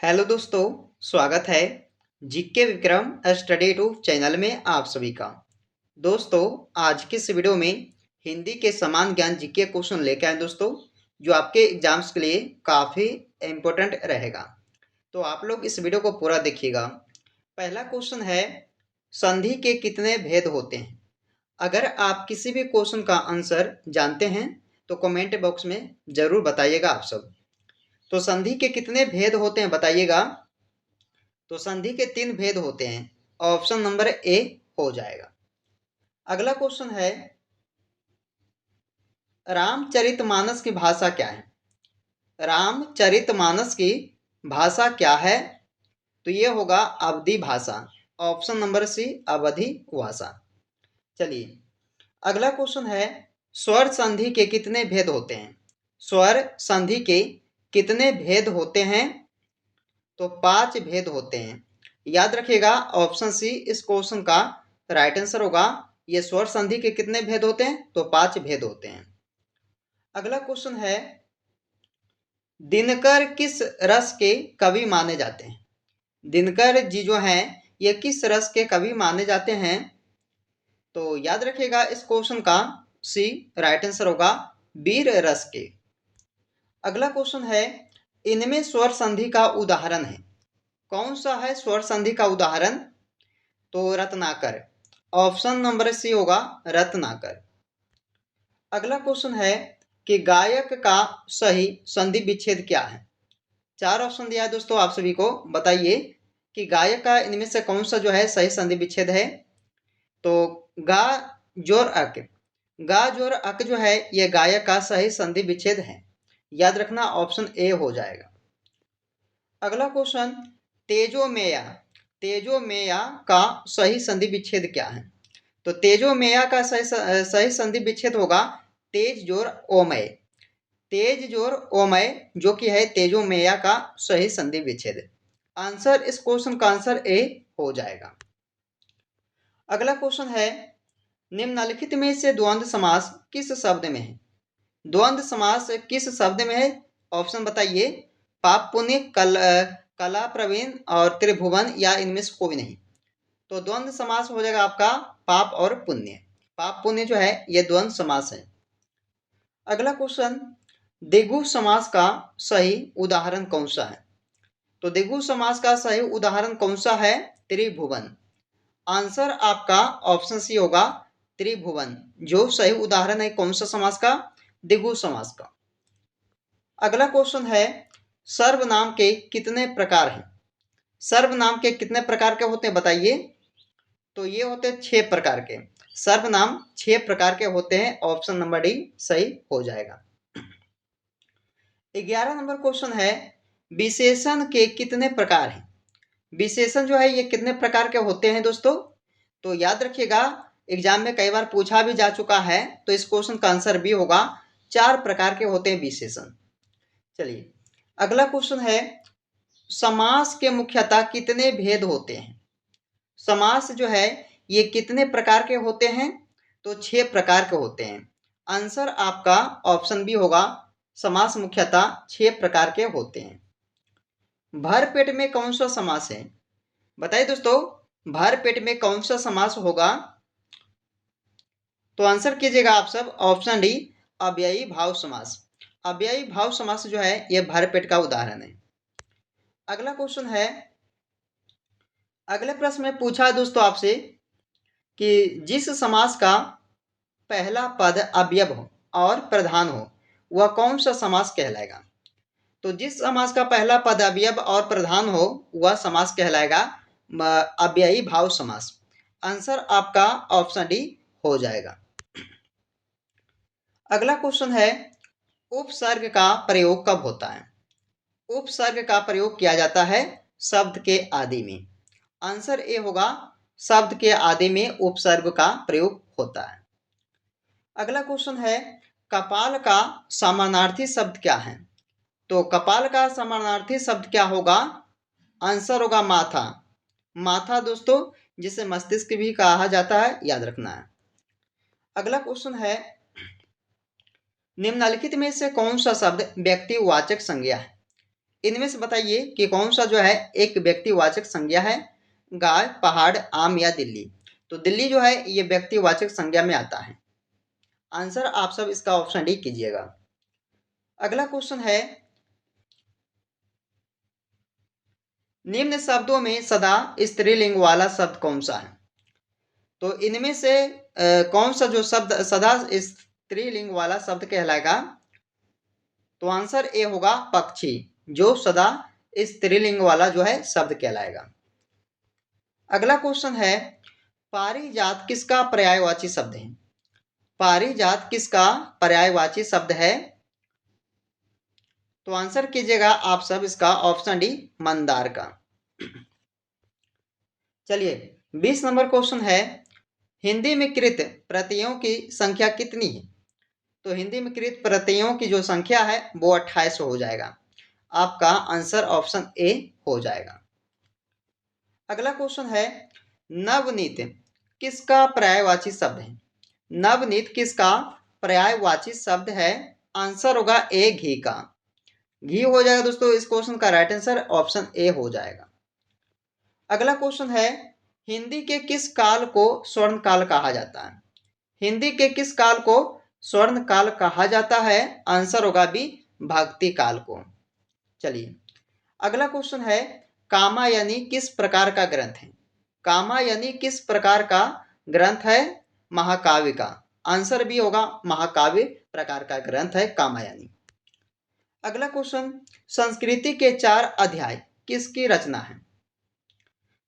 Hello दोस्तों, स्वागत है GK Vikram study YouTube channel में आप सभी का। दोस्तों, आज के इस वीडियो में हिंदी के समान ज्ञान जीके क्वेश्चन लेकर आए दोस्तों, जो आपके एग्जाम्स के लिए काफ़ी इम्पोर्टेंट रहेगा। तो आप लोग इस वीडियो को पूरा देखिएगा। पहला क्वेश्चन है, संधि के कितने भेद होते हैं? अगर आप किसी भी क्वेश्चन का आंसर जानते हैं तो कमेंट बॉक्स में ज़रूर बताइएगा आप सब। तो संधि के कितने भेद होते हैं बताइएगा। तो संधि के 3 भेद होते हैं। ऑप्शन नंबर ए हो जाएगा। अगला क्वेश्चन है, रामचरितमानस की भाषा क्या है? रामचरितमानस की भाषा क्या है? तो ये होगा अवधी भाषा। ऑप्शन नंबर सी अवधी भाषा। चलिए, अगला क्वेश्चन है, स्वर संधि के कितने भेद होते हैं? स्वर संधि के कितने भेद होते हैं? तो 5 भेद होते हैं। याद रखिएगा, ऑप्शन सी इस क्वेश्चन का राइट आंसर होगा। ये स्वर संधि के कितने भेद होते हैं? तो 5 भेद होते हैं। अगला क्वेश्चन है, दिनकर किस रस के कवि माने जाते हैं? दिनकर जी जो हैं ये किस रस के कवि माने जाते हैं? तो याद रखिएगा, इस क्वेश्चन का सी राइट आंसर होगा, वीर रस के। अगला क्वेश्चन है, इनमें स्वर संधि का उदाहरण है। कौन सा है स्वर संधि का उदाहरण? तो रत्नाकर। ऑप्शन नंबर सी होगा रत्नाकर। अगला क्वेश्चन है कि गायक का सही संधि विच्छेद क्या है? 4 ऑप्शन दिया है दोस्तों आप सभी को, बताइए कि गायक का इनमें से कौन सा जो है सही संधि विच्छेद है? तो गा जोर अक। गा जोर अक जो है ये गायक का सही संधि विच्छेद है। याद रखना, ऑप्शन ए हो जाएगा। अगला क्वेश्चन, तेजोमेया। तेजोमेया का सही संधि विच्छेद क्या है? तो तेजोमेया का सही संधि विच्छेद होगा तेज जोर ओमय। तेज जोर ओमय जो कि है तेजोमेया का सही संधि विच्छेद। आंसर, इस क्वेश्चन का आंसर ए हो जाएगा। अगला क्वेश्चन है, निम्नलिखित में से द्वंद्व समास किस शब्द में है? द्वंद्व समास किस शब्द में है? ऑप्शन बताइए। पाप पुण्य, कला प्रवीण और त्रिभुवन, या इनमें से कोई नहीं। तो द्वंद्व समास हो जाएगा आपका पाप और पुण्य। पाप पुण्य जो है ये द्वंद्व समास है। अगला क्वेश्चन, द्विगु समास का सही उदाहरण कौन सा है? तो द्विगु समास का सही उदाहरण कौन सा है? त्रिभुवन। आंसर आपका ऑप्शन सी होगा त्रिभुवन, जो सही उदाहरण है कौन सा समास का? द्विगु समास का। अगला क्वेश्चन है, सर्वनाम के कितने प्रकार हैं? सर्वनाम के कितने प्रकार के होते हैं बताइए। तो ये होते हैं 6 प्रकार के। सर्वनाम 6 प्रकार के होते हैं। ऑप्शन नंबर डी सही हो जाएगा। 11 नंबर क्वेश्चन है, विशेषण के कितने प्रकार हैं? विशेषण जो है ये कितने प्रकार के होते हैं दोस्तों? तो याद रखिएगा, एग्जाम में कई बार पूछा भी जा चुका है, तो इस क्वेश्चन का आंसर भी होगा 4 प्रकार के होते हैं विशेषण। चलिए, अगला क्वेश्चन है, समास के मुख्यतः कितने भेद होते हैं? समास जो है ये कितने प्रकार के होते हैं? तो 6 प्रकार के होते हैं। आंसर आपका ऑप्शन बी होगा, समास मुख्यतः 6 प्रकार के होते हैं। भरपेट में कौन सा समास है? बताइए दोस्तों, भरपेट में कौन सा समास होगा? तो आंसर कीजिएगा आप सब, ऑप्शन डी अव्ययी भाव समास। अव्ययी भाव समास जो है ये भरपेट का उदाहरण है। अगला क्वेश्चन है, अगले प्रश्न में पूछा है दोस्तों आपसे कि जिस समास का पहला पद अवयव हो और प्रधान हो वह कौन सा समास कहलाएगा? तो जिस समास का पहला पद अवयव और प्रधान हो वह समास कहलाएगा अव्ययी भाव समास। आंसर आपका ऑप्शन डी हो जाएगा। अगला क्वेश्चन है, उपसर्ग का प्रयोग कब होता है? उपसर्ग का प्रयोग किया जाता है शब्द के आदि में। आंसर ए होगा, शब्द के आदि में उपसर्ग का प्रयोग होता है। अगला क्वेश्चन है, कपाल का समानार्थी शब्द क्या है? तो कपाल का समानार्थी शब्द क्या होगा? आंसर होगा माथा। माथा दोस्तों, जिसे मस्तिष्क भी कहा जाता है, याद रखना है। अगला क्वेश्चन है, निम्नलिखित में से कौन सा शब्द व्यक्तिवाचक संज्ञा है? इनमें से बताइए कि कौन सा जो है एक व्यक्तिवाचक संज्ञा है, गाय, पहाड़, आम या दिल्ली। तो दिल्ली जो है ये व्यक्तिवाचक संज्ञा में आता है। आंसर आप सब इसका ऑप्शन डी कीजिएगा। अगला क्वेश्चन है, निम्न शब्दों में सदा स्त्रीलिंग वाला शब्द कौन सा है। तो इनमें से कौन सा जो शब्द सदा स्त्रीलिंग वाला शब्द कहलाएगा। तो आंसर ए होगा पक्षी, जो सदा स्त्रीलिंग वाला जो है शब्द कहलाएगा। अगला क्वेश्चन है, पारिजात किसका पर्यायवाची शब्द है। पारिजात किसका पर्यायवाची शब्द है। तो आंसर कीजिएगा आप सब इसका ऑप्शन डी मंदार का। चलिए 20 नंबर क्वेश्चन है, हिंदी में कृत प्रत्ययों की संख्या कितनी है। तो हिंदी में कृत प्रत्ययों की जो संख्या है वो 28 हो जाएगा। आपका आंसर ऑप्शन ए हो जाएगा। अगला क्वेश्चन है, नवनीत किसका पर्यायवाची शब्द है। नवनीत किसका पर्यायवाची शब्द है। आंसर होगा ए घी का। घी हो जाएगा दोस्तों इस क्वेश्चन का राइट आंसर ऑप्शन ए हो जाएगा। अगला क्वेश्चन है, हिंदी के किस काल को स्वर्ण काल कहा जाता है। हिंदी के किस काल को स्वर्ण काल कहा जाता है। आंसर होगा बी भक्ति काल को। चलिए अगला क्वेश्चन है, कामायनी किस प्रकार का ग्रंथ है। कामायनी किस प्रकार का ग्रंथ है। महाकाव्य का। आंसर भी होगा महाकाव्य प्रकार का ग्रंथ है कामायनी। अगला क्वेश्चन, संस्कृति के 4 अध्याय किसकी रचना है।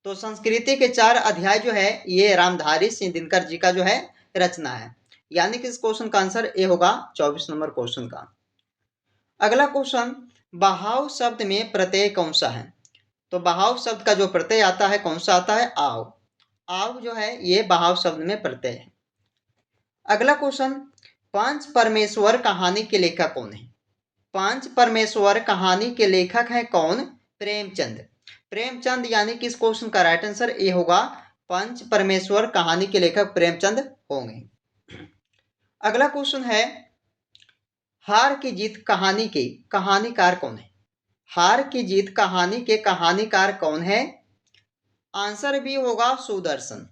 तो संस्कृति के 4 अध्याय जो है ये रामधारी सिंह दिनकर जी का जो है रचना है। यानी कि इस क्वेश्चन का आंसर ए होगा 24 नंबर क्वेश्चन का। अगला क्वेश्चन, बहाव शब्द में प्रत्यय कौन सा है। तो बहाव शब्द का जो प्रत्यय आता है कौन सा आता है। आव। आव जो है ये बहाव शब्द में प्रत्यय है। अगला क्वेश्चन, पांच परमेश्वर कहानी के लेखक कौन है। पांच परमेश्वर कहानी के लेखक हैं कौन। प्रेमचंद। प्रेमचंद यानी कि इस क्वेश्चन का राइट आंसर ए होगा, पंच परमेश्वर कहानी के लेखक प्रेमचंद होंगे। अगला क्वेश्चन है, हार की जीत कहानी के कहानीकार कौन है। हार की जीत कहानी के कहानीकार कौन है। आंसर भी होगा सुदर्शन।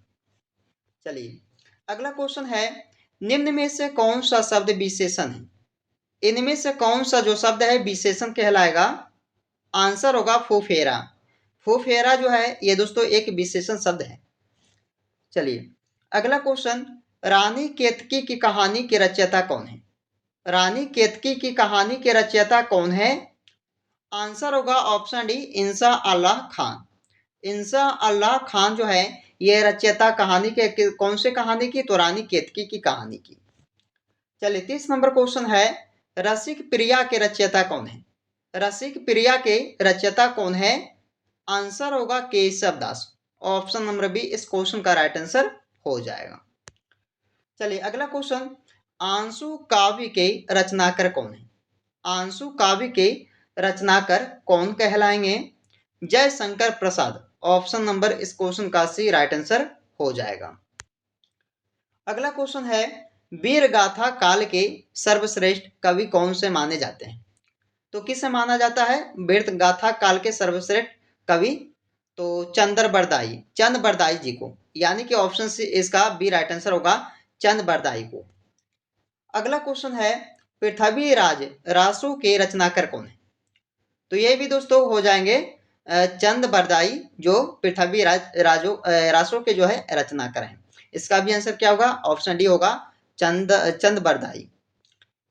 चलिए अगला क्वेश्चन है, निम्न में से कौन सा शब्द विशेषण है। इनमें से कौन सा जो शब्द है विशेषण कहलाएगा। आंसर होगा फुफेरा। फुफेरा जो है ये दोस्तों एक विशेषण शब्द है। चलिए अगला क्वेश्चन, रानी केतकी की कहानी के रचयिता कौन है। रानी केतकी की कहानी के रचयिता कौन है। आंसर होगा ऑप्शन डी इंसा अल्लाह खान। इंसा अल्लाह खान जो है ये रचयिता कहानी के कौन से कहानी की। तो रानी केतकी की कहानी की। चलिए 30 नंबर क्वेश्चन है, रसिक प्रिया के रचयिता कौन है। रसिक प्रिया के रचयिता कौन है। आंसर होगा केशव दास। ऑप्शन नंबर बी इस क्वेश्चन का राइट आंसर हो जाएगा। चलिए अगला क्वेश्चन, आंसू काव्य के रचनाकार कौन है। आंसू काव्य के रचनाकार कौन कहलाएंगे। जय शंकर प्रसाद। ऑप्शन नंबर इस क्वेश्चन का सी राइट आंसर हो जाएगा। अगला क्वेश्चन है, वीर गाथा काल के सर्वश्रेष्ठ कवि कौन से माने जाते हैं। तो किसे माना जाता है वीर गाथा काल के सर्वश्रेष्ठ कवि। तो चंद्र बरदाई, चंद बरदाई जी को। यानी कि ऑप्शन सी इसका बी राइट आंसर होगा चंद बरदाई को। अगला क्वेश्चन है, पृथ्वी राज रासो के रचनाकार कौन है। तो ये भी दोस्तों हो जाएंगे चंद बरदाई जो पृथ्वी रासो के जो है रचनाकार हैं। इसका भी आंसर क्या होगा ऑप्शन डी होगा चंद बरदाई।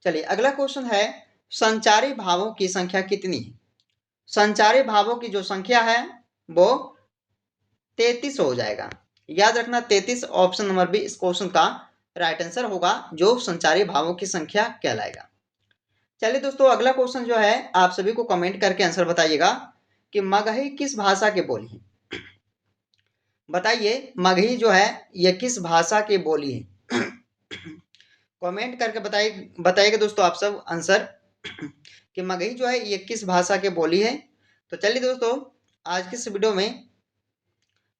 चलिए अगला क्वेश्चन है, संचारी भावों की संख्या कितनी है। संचारी भावों की जो संख्या है वो 33 हो जाएगा। याद रखना 33 ऑप्शन नंबर बी इस क्वेश्चन का राइट आंसर होगा जो संचारी भावों की संख्या कहलाएगा। चलिए दोस्तों अगला क्वेश्चन जो है आप सभी को कमेंट करके आंसर बताइएगा कि मगही किस भाषा की बोली है। बताइए मगही जो है यह किस भाषा की बोली है। कमेंट करके बताइएगा दोस्तों आप सब आंसर कि मगही जो है ये किस भाषा के बोली है। तो चलिए दोस्तों आज की इस वीडियो में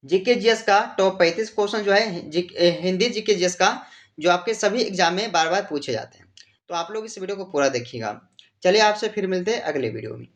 जीके जीएस का टॉप 35 क्वेश्चन जो है हिंदी जीके जीएस का जो आपके सभी एग्जाम में बार बार पूछे जाते हैं। तो आप लोग इस वीडियो को पूरा देखिएगा। चलिए आपसे फिर मिलते हैं अगले वीडियो में।